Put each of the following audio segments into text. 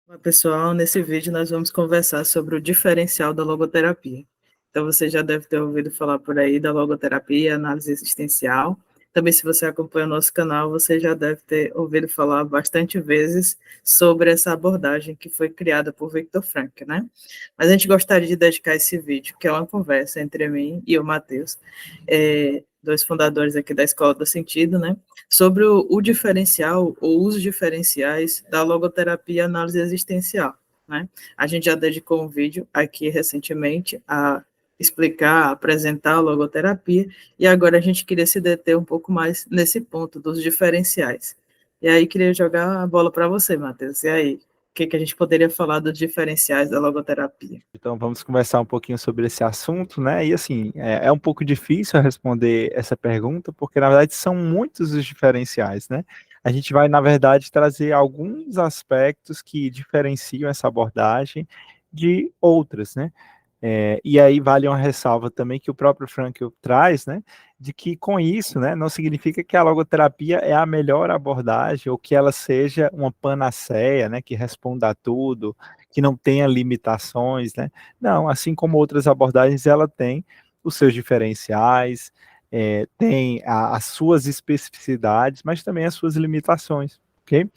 Olá, pessoal, nesse vídeo nós vamos conversar sobre o diferencial da logoterapia. Então, você já deve ter ouvido falar por aí da logoterapia, análise existencial. Também, se você acompanha o nosso canal, você já deve ter ouvido falar bastante vezes sobre essa abordagem que foi criada por Viktor Frankl, né? Mas a gente gostaria de dedicar esse vídeo, que é uma conversa entre mim e o Matheus, dois fundadores aqui da Escola do Sentido, né? Sobre o diferencial ou os diferenciais da logoterapia e análise existencial, né? A gente já dedicou um vídeo aqui recentemente a explicar, apresentar a logoterapia, e agora a gente queria se deter um pouco mais nesse ponto dos diferenciais. E aí queria jogar a bola para você, Matheus. E aí, o que a gente poderia falar dos diferenciais da logoterapia? Então, vamos conversar um pouquinho sobre esse assunto, né? E assim, é um pouco difícil responder essa pergunta, porque na verdade são muitos os diferenciais, né? A gente vai, na verdade, trazer alguns aspectos que diferenciam essa abordagem de outras, né? E aí vale uma ressalva também que o próprio Frankl traz, né, de que com isso, né, não significa que a logoterapia é a melhor abordagem ou que ela seja uma panaceia, né, que responda a tudo, que não tenha limitações, né? Não, assim como outras abordagens, ela tem os seus diferenciais, tem as suas especificidades, mas também as suas limitações, ok?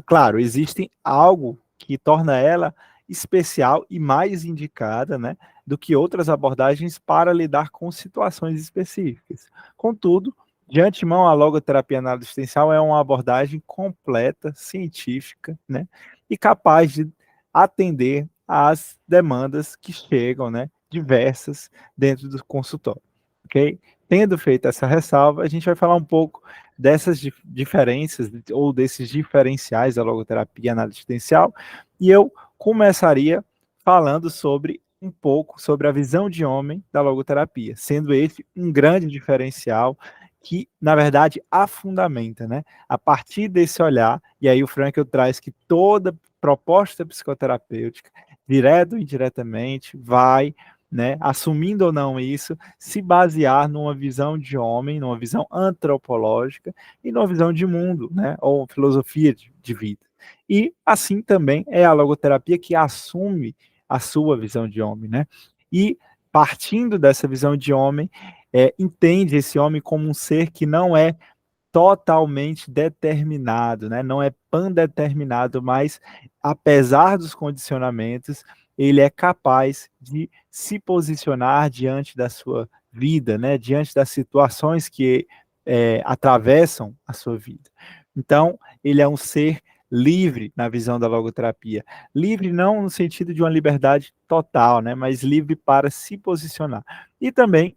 Claro, existem algo que torna ela especial e mais indicada, né, do que outras abordagens para lidar com situações específicas. Contudo, de antemão, a logoterapia análise existencial é uma abordagem completa, científica, né, e capaz de atender às demandas que chegam, né, diversas dentro do consultório, ok? Tendo feito essa ressalva, a gente vai falar um pouco dessas diferenças ou desses diferenciais da logoterapia análise existencial, e eu começaria falando sobre um pouco sobre a visão de homem da logoterapia, sendo esse um grande diferencial que, na verdade, a fundamenta, né? A partir desse olhar, e aí o Frankl traz que toda proposta psicoterapêutica, direto ou indiretamente, vai, né, assumindo ou não isso, se basear numa visão de homem, numa visão antropológica e numa visão de mundo, né, ou filosofia de vida. E assim também é a logoterapia que assume a sua visão de homem, né? E partindo dessa visão de homem, entende esse homem como um ser que não é totalmente determinado, né? Não é pandeterminado, mas apesar dos condicionamentos, ele é capaz de se posicionar diante da sua vida, né? Diante das situações que atravessam a sua vida. Então, ele é um ser livre na visão da logoterapia. Livre não no sentido de uma liberdade total, né? Mas livre para se posicionar. E também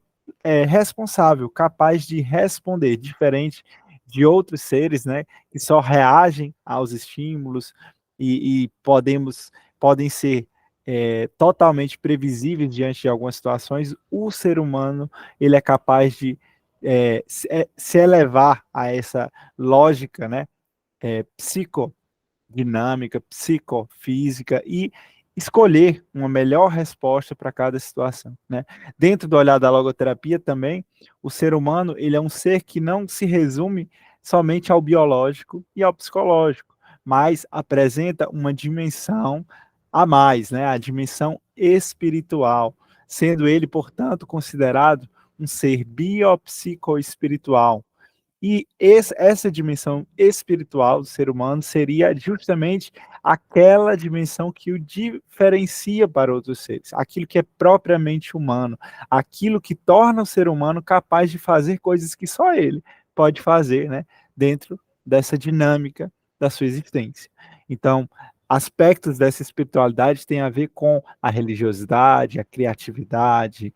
responsável, capaz de responder, diferente de outros seres, né, que só reagem aos estímulos e podem ser totalmente previsíveis diante de algumas situações. O ser humano ele é capaz de se elevar a essa lógica, né, psicodinâmica, psicofísica e escolher uma melhor resposta para cada situação, né? Dentro do olhar da logoterapia também, o ser humano, ele é um ser que não se resume somente ao biológico e ao psicológico, mas apresenta uma dimensão a mais, né? A dimensão espiritual, sendo ele, portanto, considerado um ser biopsicoespiritual, e essa dimensão espiritual do ser humano seria justamente aquela dimensão que o diferencia para outros seres, aquilo que é propriamente humano, aquilo que torna o ser humano capaz de fazer coisas que só ele pode fazer, né, dentro dessa dinâmica da sua existência. Então, aspectos dessa espiritualidade têm a ver com a religiosidade, a criatividade,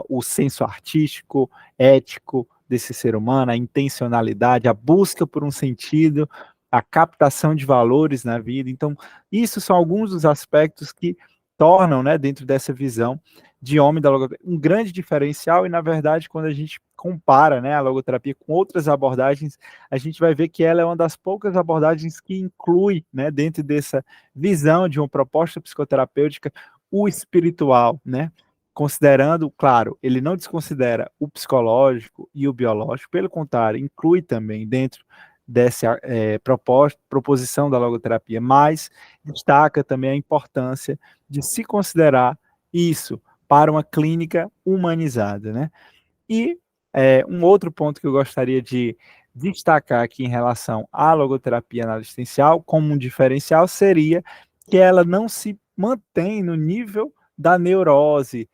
o senso artístico, ético, desse ser humano, a intencionalidade, a busca por um sentido, a captação de valores na vida. Então, isso são alguns dos aspectos que tornam, né, dentro dessa visão de homem da logoterapia, um grande diferencial e, na verdade, quando a gente compara, né, a logoterapia com outras abordagens, a gente vai ver que ela é uma das poucas abordagens que inclui, né, dentro dessa visão de uma proposta psicoterapêutica, o espiritual, né? Considerando, claro, ele não desconsidera o psicológico e o biológico, pelo contrário, inclui também dentro dessa proposição da logoterapia, mas destaca também a importância de se considerar isso para uma clínica humanizada, né? E um outro ponto que eu gostaria de destacar aqui em relação à logoterapia análise existencial, como um diferencial, seria que ela não se mantém no nível da neurose,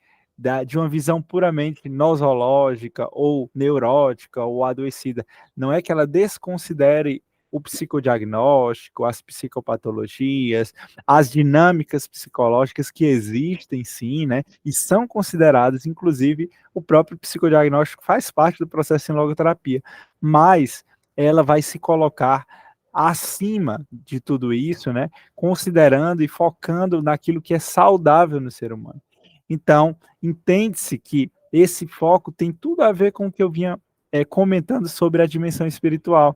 de uma visão puramente nosológica ou neurótica ou adoecida. Não é que ela desconsidere o psicodiagnóstico, as psicopatologias, as dinâmicas psicológicas que existem sim, né, e são consideradas, inclusive, o próprio psicodiagnóstico faz parte do processo em logoterapia, mas ela vai se colocar acima de tudo isso, né, considerando e focando naquilo que é saudável no ser humano. Então, entende-se que esse foco tem tudo a ver com o que eu vinha comentando sobre a dimensão espiritual,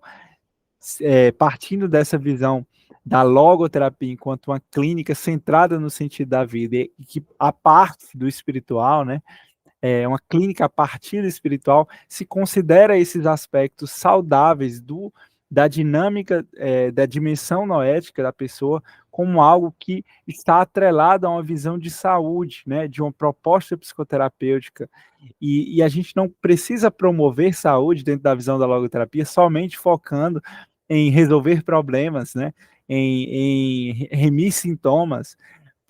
partindo dessa visão da logoterapia enquanto uma clínica centrada no sentido da vida e que a parte do espiritual, né, uma clínica a partir do espiritual, se considera esses aspectos saudáveis da dinâmica, da dimensão noética da pessoa, como algo que está atrelado a uma visão de saúde, né, de uma proposta psicoterapêutica. E a gente não precisa promover saúde dentro da visão da logoterapia somente focando em resolver problemas, né, em remir sintomas.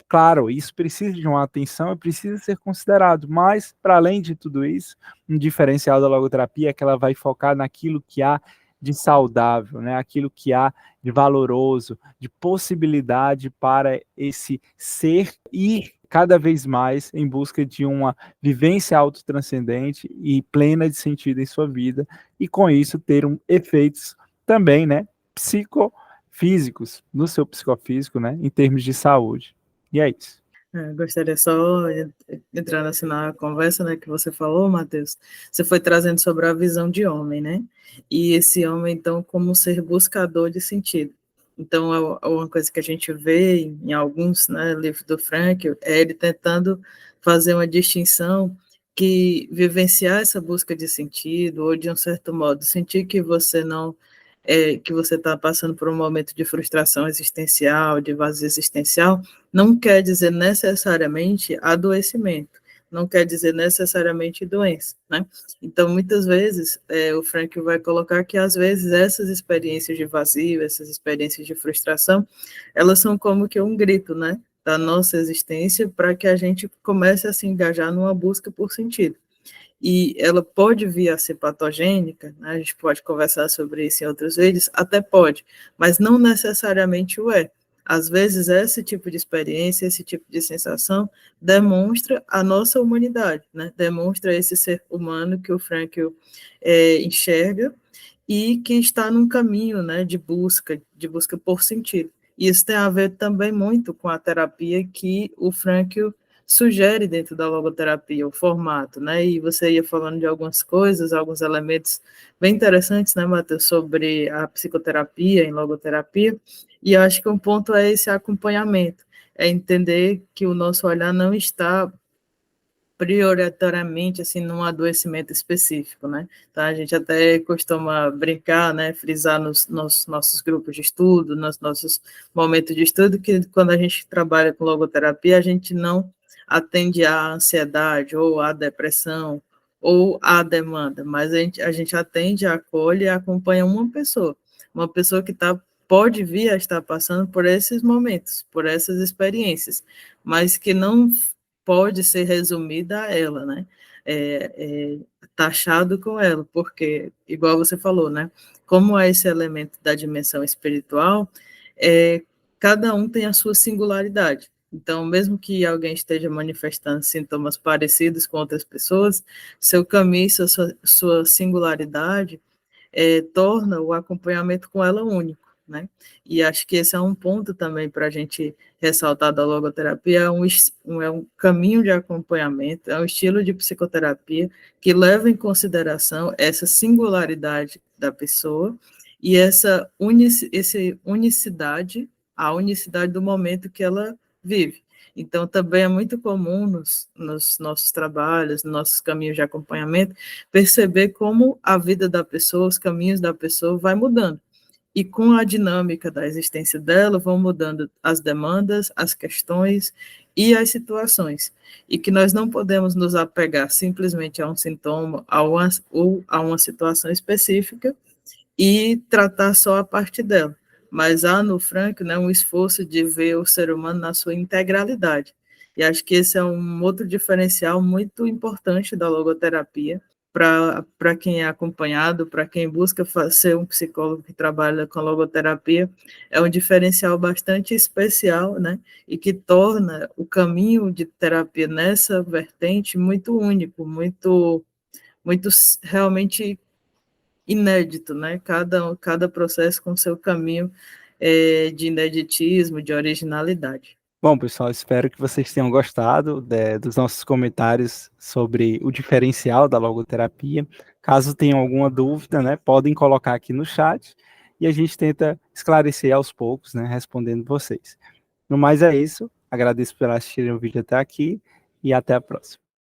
Claro, isso precisa de uma atenção e precisa ser considerado, mas, para além de tudo isso, um diferencial da logoterapia é que ela vai focar naquilo que há de saudável, né? Aquilo que há de valoroso, de possibilidade para esse ser ir cada vez mais em busca de uma vivência autotranscendente e plena de sentido em sua vida, e com isso ter efeitos também, né, psicofísicos, no seu psicofísico, né, em termos de saúde. E é isso. Gostaria só, entrando assim na conversa, né, que você falou, Matheus, você foi trazendo sobre a visão de homem, né, e esse homem, então, como ser buscador de sentido. Então, uma coisa que a gente vê em alguns, né, livros do Frankl, é ele tentando fazer uma distinção que vivenciar essa busca de sentido, ou de um certo modo, sentir que você não que você está passando por um momento de frustração existencial, de vazio existencial, não quer dizer necessariamente adoecimento, não quer dizer necessariamente doença, né? Então, muitas vezes, o Frank vai colocar que, às vezes, essas experiências de vazio, essas experiências de frustração, elas são como que um grito, né, da nossa existência para que a gente comece a se engajar numa busca por sentido. E ela pode vir a ser patogênica, né? A gente pode conversar sobre isso em outros vídeos, até pode, mas não necessariamente o é. Às vezes, esse tipo de experiência, esse tipo de sensação, demonstra a nossa humanidade, né? Demonstra esse ser humano que o Frankl enxerga e que está num caminho, né, de busca por sentido. E isso tem a ver também muito com a terapia que o Frankl sugere dentro da logoterapia, o formato, né? E você ia falando de algumas coisas, alguns elementos bem interessantes, né, Matheus, sobre a psicoterapia em logoterapia, e eu acho que um ponto é esse acompanhamento, é entender que o nosso olhar não está prioritariamente, assim, num adoecimento específico, né? Então, a gente até costuma brincar, né, frisar nos nossos grupos de estudo, nos nossos momentos de estudo, que quando a gente trabalha com logoterapia, a gente não atende à ansiedade, ou à depressão, ou à demanda, mas a gente atende, acolhe e acompanha uma pessoa que pode vir a estar passando por esses momentos, por essas experiências, mas que não pode ser resumida a ela, né? Taxado com ela, porque, igual você falou, né? Como há esse elemento da dimensão espiritual, cada um tem a sua singularidade. Então, mesmo que alguém esteja manifestando sintomas parecidos com outras pessoas, seu caminho, sua singularidade, torna o acompanhamento com ela único, né? E acho que esse é um ponto também para a gente ressaltar da logoterapia, é um caminho de acompanhamento, é um estilo de psicoterapia que leva em consideração essa singularidade da pessoa e essa unicidade, a unicidade do momento que ela vive. Então, também é muito comum nos nossos trabalhos, nos nossos caminhos de acompanhamento, perceber como a vida da pessoa, os caminhos da pessoa vai mudando. e com a dinâmica da existência dela vão mudando as demandas, as questões e as situações, e que nós não podemos nos apegar simplesmente a um sintoma ou a uma situação específica e tratar só a parte dela. Mas há no Frank, né, um esforço de ver o ser humano na sua integralidade. E acho que esse é um outro diferencial muito importante da logoterapia para quem é acompanhado, para quem busca ser um psicólogo que trabalha com logoterapia, é um diferencial bastante especial, né, e que torna o caminho de terapia nessa vertente muito único, muito realmente inédito, né? Cada processo com seu caminho de ineditismo, de originalidade. Bom, pessoal, espero que vocês tenham gostado dos nossos comentários sobre o diferencial da logoterapia. Caso tenham alguma dúvida, né, podem colocar aqui no chat e a gente tenta esclarecer aos poucos, né, respondendo vocês. No mais é isso, agradeço por assistirem o vídeo até aqui e até a próxima.